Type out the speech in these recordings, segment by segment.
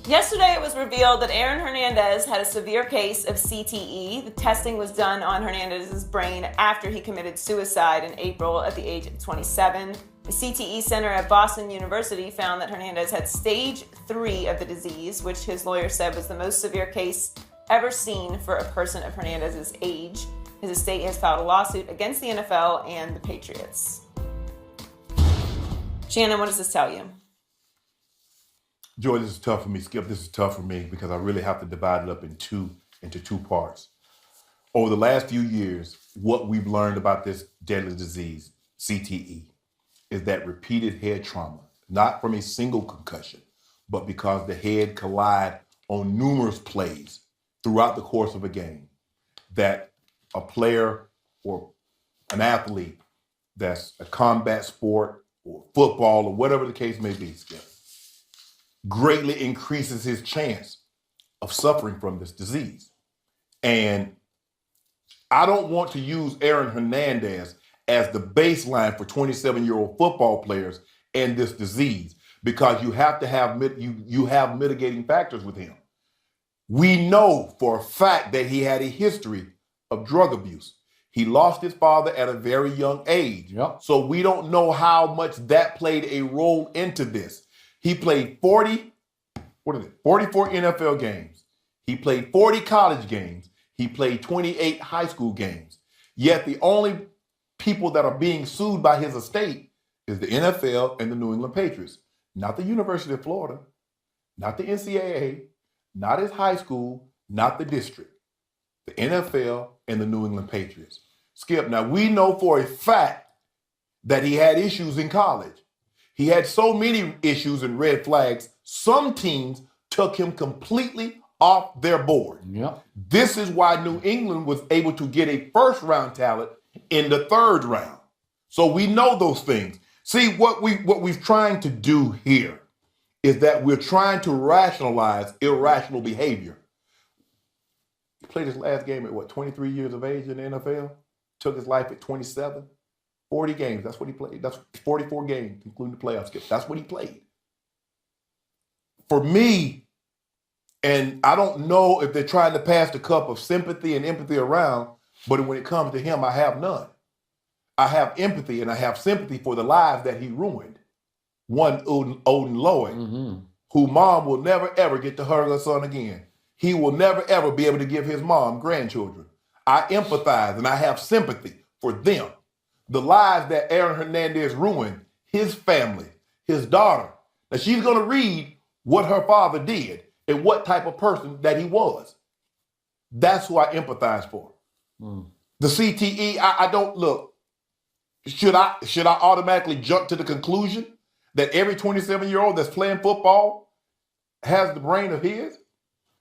Yesterday, it was revealed that Aaron Hernandez had a severe case of CTE. The testing was done on Hernandez's brain after he committed suicide in April at the age of 27. The CTE Center at Boston University found that Hernandez had stage 3 of the disease, which his lawyer said was the most severe case ever seen for a person of Hernandez's age. His estate has filed a lawsuit against the NFL and the Patriots. Shannon, what does this tell you? Joy, this is tough for me. Skip, this is tough for me because I really have to divide it up into two parts. Over the last few years, what we've learned about this deadly disease, CTE, is that repeated head trauma, not from a single concussion, but because the head collide on numerous plays throughout the course of a game, that a player or an athlete that's a combat sport or football or whatever the case may be, Skip, greatly increases his chance of suffering from this disease. And I don't want to use Aaron Hernandez as the baseline for 27-year-old football players and this disease, because you have to have you have mitigating factors with him. We know for a fact that he had a history of drug abuse. He lost his father at a very young age. Yep. So we don't know how much that played a role into this. He played 44 NFL games. He played 40 college games. He played 28 high school games. Yet the only people that are being sued by his estate is the NFL and the New England Patriots. Not the University of Florida, not the NCAA, not his high school, not the district. The NFL and the New England Patriots. Skip, now we know for a fact that he had issues in college. He had so many issues and red flags, some teams took him completely off their board. Yep. This is why New England was able to get a first-round talent in the third round. So we know those things. See, what we're trying to do here is that we're trying to rationalize irrational behavior. He played his last game at 23 years of age in the NFL? Took his life at 27? 40 games, that's what he played. That's 44 games, including the playoff skip. That's what he played. For me, and I don't know if they're trying to pass the cup of sympathy and empathy around, but when it comes to him, I have none. I have empathy and I have sympathy for the lives that he ruined. One, Odin Lloyd, who mom will never, ever get to hug her son again. He will never, ever be able to give his mom grandchildren. I empathize and I have sympathy for them. The lives that Aaron Hernandez ruined, his family, his daughter. Now she's going to read what her father did and what type of person that he was. That's who I empathize for. The CTE, I don't look. Should I automatically jump to the conclusion that every 27-year-old that's playing football has the brain of his?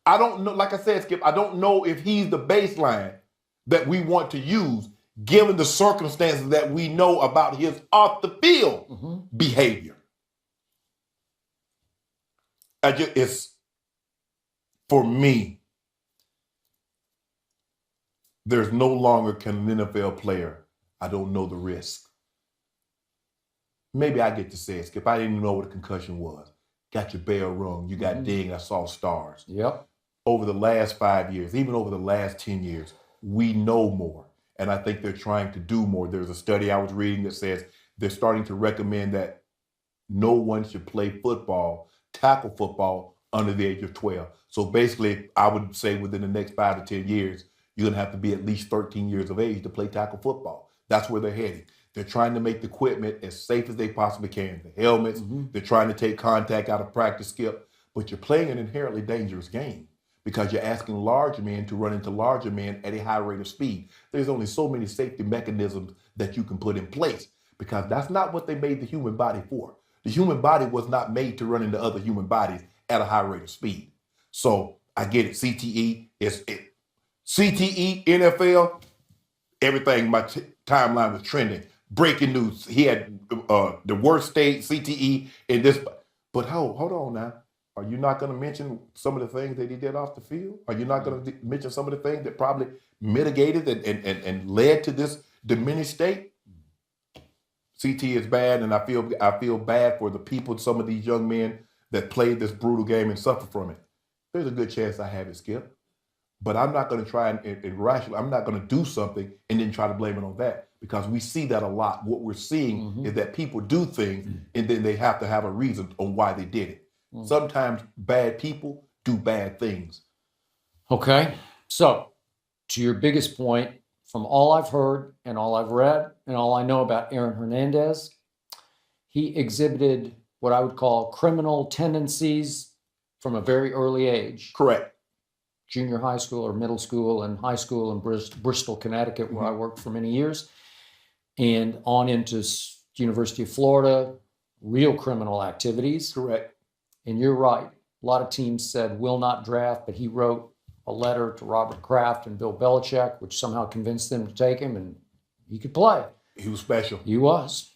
I don't know. Like I said, Skip, I don't know if he's the baseline that we want to use, given the circumstances that we know about his off the field behavior. It's, for me, there's no longer can an NFL player, I don't know the risk. Maybe I get to say it, Skip. I didn't even know what a concussion was. Got your bell rung, you got dinged, I saw stars. Yep. Over the last 5 years, even over the last 10 years, we know more. And I think they're trying to do more. There's a study I was reading that says they're starting to recommend that no one should play football, tackle football, under the age of 12. So basically, I would say within the next 5 to 10 years, you're going to have to be at least 13 years of age to play tackle football. That's where they're heading. They're trying to make the equipment as safe as they possibly can. The helmets, they're trying to take contact out of practice, Skip. But you're playing an inherently dangerous game, because you're asking large men to run into larger men at a high rate of speed. There's only so many safety mechanisms that you can put in place, because that's not what they made the human body for. The human body was not made to run into other human bodies at a high rate of speed. So I get it. CTE, CTE, NFL, everything, my timeline was trending. Breaking news, he had the worst state CTE in this. But hold on now. Are you not going to mention some of the things that he did off the field? Are you not going to mention some of the things that probably mitigated and led to this diminished state? CT is bad, and I feel bad for the people, some of these young men that played this brutal game and suffered from it. There's a good chance I have it, Skip. But I'm not going to try and rationally, I'm not going to do something and then try to blame it on that, because we see that a lot. What we're seeing is that people do things and then they have to have a reason on why they did it. Sometimes bad people do bad things. Okay. So, to your biggest point, from all I've heard and all I've read and all I know about Aaron Hernandez, he exhibited what I would call criminal tendencies from a very early age. Correct. Junior high school or middle school and high school in Bristol, Connecticut, where I worked for many years, and on into University of Florida, real criminal activities. Correct. And you're right. A lot of teams said will not draft, but he wrote a letter to Robert Kraft and Bill Belichick, which somehow convinced them to take him, and he could play. He was special. He was.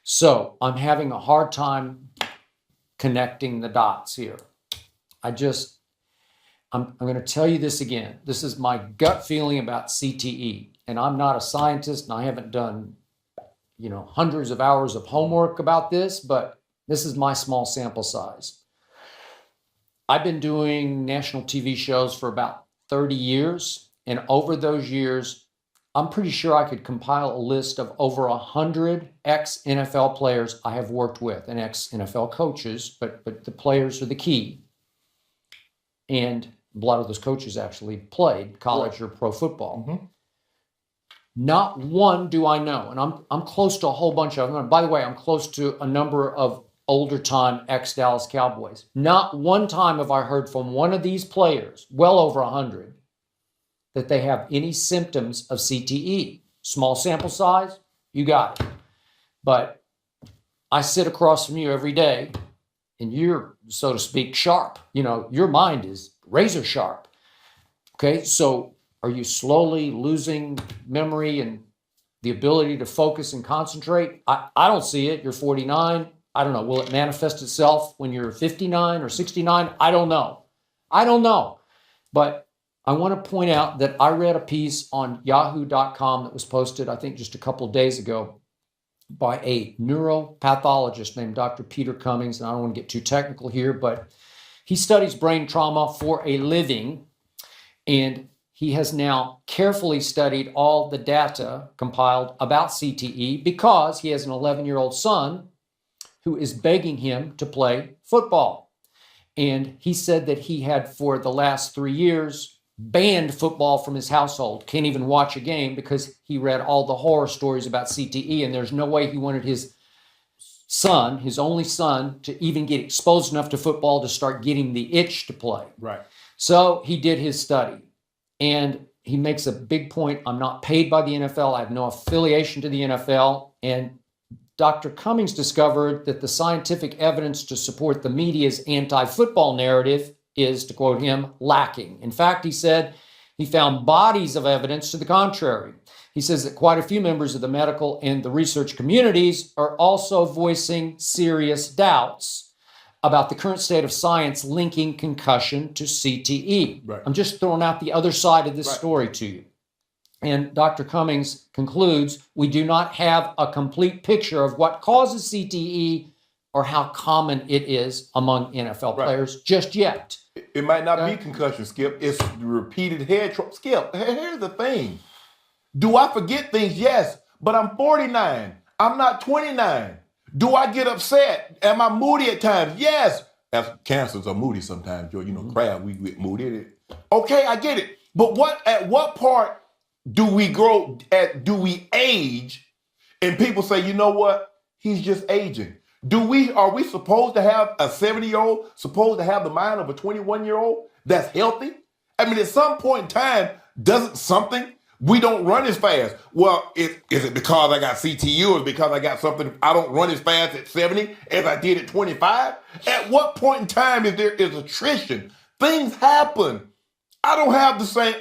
So I'm having a hard time connecting the dots here. I'm going to tell you this again. This is my gut feeling about CTE. And I'm not a scientist, and I haven't done, hundreds of hours of homework about this, but this is my small sample size. I've been doing national TV shows for about 30 years. And over those years, I'm pretty sure I could compile a list of over 100 ex-NFL players I have worked with, and ex-NFL coaches, but the players are the key. And a lot of those coaches actually played college or pro football. Not one do I know, and I'm close to a whole bunch of them. And by the way, I'm close to a number of older time ex-Dallas Cowboys. Not one time have I heard from one of these players, well over 100, that they have any symptoms of CTE. Small sample size, you got it. But I sit across from you every day, and you're, so to speak, sharp. Your mind is razor sharp. Okay, so are you slowly losing memory and the ability to focus and concentrate? I don't see it. You're 49. I don't know. Will it manifest itself when you're 59 or 69? I don't know. But I want to point out that I read a piece on yahoo.com that was posted, I think, just a couple of days ago by a neuropathologist named Dr. Peter Cummings. And I don't want to get too technical here, but he studies brain trauma for a living. And he has now carefully studied all the data compiled about CTE because he has an 11-year-old son who is begging him to play football. And he said that he had, for the last 3 years, banned football from his household. Can't even watch a game because he read all the horror stories about CTE, and there's no way he wanted his son, his only son, to even get exposed enough to football to start getting the itch to play. Right. So he did his study, and he makes a big point. I'm not paid by the NFL. I have no affiliation to the NFL. And Dr. Cummings discovered that the scientific evidence to support the media's anti-football narrative is, to quote him, lacking. In fact, he said he found bodies of evidence to the contrary. He says that quite a few members of the medical and the research communities are also voicing serious doubts about the current state of science linking concussion to CTE. Right. I'm just throwing out the other side of this story to you. And Dr. Cummings concludes, we do not have a complete picture of what causes CTE or how common it is among NFL players just yet. It might not be concussion, Skip. It's repeated head trauma. Skip, here's the thing. Do I forget things? Yes, but I'm 49. I'm not 29. Do I get upset? Am I moody at times? Yes. As cancers are moody sometimes, Joe. Crab, we get moody. Okay, I get it. But at what part do we grow? Do we age? And people say, you know what? He's just aging. Are we supposed to have a 70-year-old supposed to have the mind of a 21-year-old that's healthy? I mean, at some point in time, we don't run as fast. Well, is it because I got CTE or because I got something? I don't run as fast at 70 as I did at 25. At what point in time is attrition? Things happen. I don't have the same.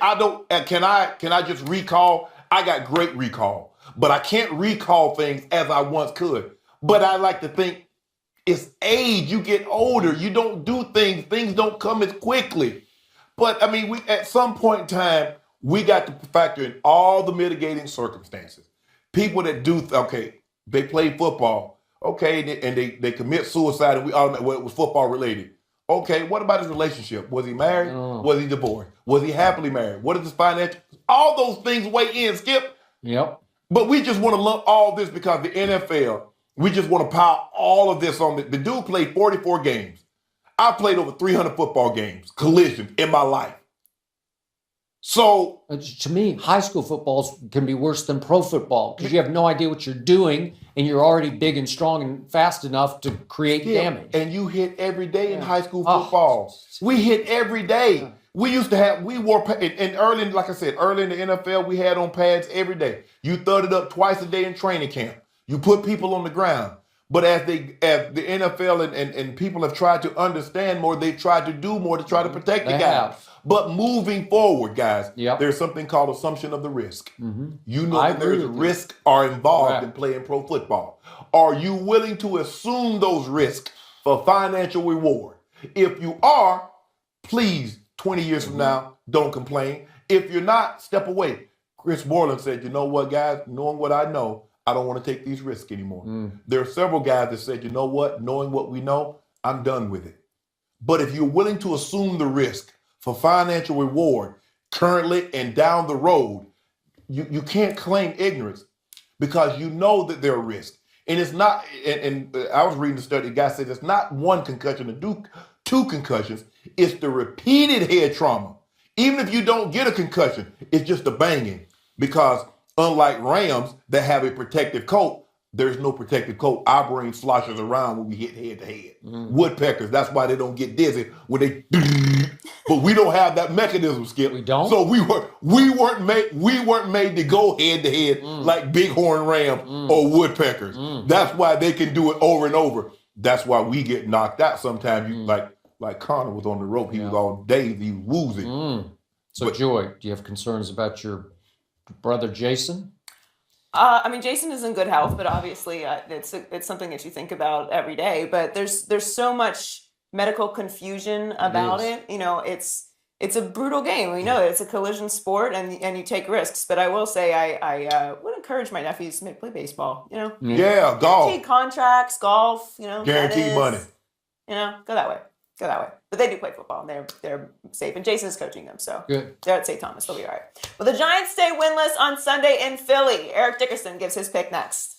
Can I just recall? I got great recall, but I can't recall things as I once could. But I like to think it's age. You get older. You don't do things. Things don't come as quickly. But I mean, at some point in time, we got to factor in all the mitigating circumstances. People that they play football. Okay, and they commit suicide, and we automatically, well, it was football related. Okay, what about his relationship? Was he married? No. Was he divorced? Was he happily married? What is his financial? All those things weigh in, Skip. Yep. But we just want to lump all this because the NFL, we just want to pile all of this on. The dude played 44 games. I played over 300 football games, collisions in my life. So To me, high school footballs can be worse than pro football because you have no idea what you're doing and you're already big and strong and fast enough to create damage. And you hit every day in high school Oh. football. We hit every day. We used to have, we wore, and early, like I said, early in the NFL, we had on pads every day. You thudded up twice a day in training camp. You put people on the ground. But as the NFL and people have tried to understand more, they've tried to do more to try to protect the They guys. have. But moving forward, guys, Yep. there's something called assumption of the risk. You know I that there's agree with you. risks are involved Correct. in playing pro football. Are you willing to assume those risks for financial reward? If you are, please, 20 years from now, don't complain. If you're not, step away. Chris Borland said, you know what, guys, knowing what I know, I don't want to take these risks anymore. There are several guys that said, you know what, knowing what we know, I'm done with it. But if you're willing to assume the risk for financial reward currently and down the road, you can't claim ignorance because you know that there are risks. And it's not, and I was reading the study, the guy said it's not one concussion or two concussions, it's the repeated head trauma. Even if you don't get a concussion, it's just a banging. Because unlike Rams that have a protective coat, there's no protective coat. Our brain sloshes around when we hit head to head. Woodpeckers, that's why they don't get dizzy when they. But we don't have that mechanism, Skip. We don't? So we weren't made to go head to head like bighorn rams or woodpeckers. That's why they can do it over and over. That's why we get knocked out sometimes. You like Connor was on the rope. He was all dazed. He was woozy. So, Joy, do you have concerns about your brother Jason? I mean, Jason is in good health, but obviously it's something that you think about every day. But there's so much medical confusion about it. You know, it's a brutal game. We know that it's a collision sport, and you take risks. But I will say, I would encourage my nephews to play baseball. You know, Yeah, golf. guaranteed contracts, golf. You know, Guaranteed tennis, money. You know, go that way. Go that way. But they do play football, and they're safe. And Jason's coaching them, so Good. they're at St. Thomas. They'll be all right. Well, the Giants stay winless on Sunday in Philly. Eric Dickerson gives his pick next.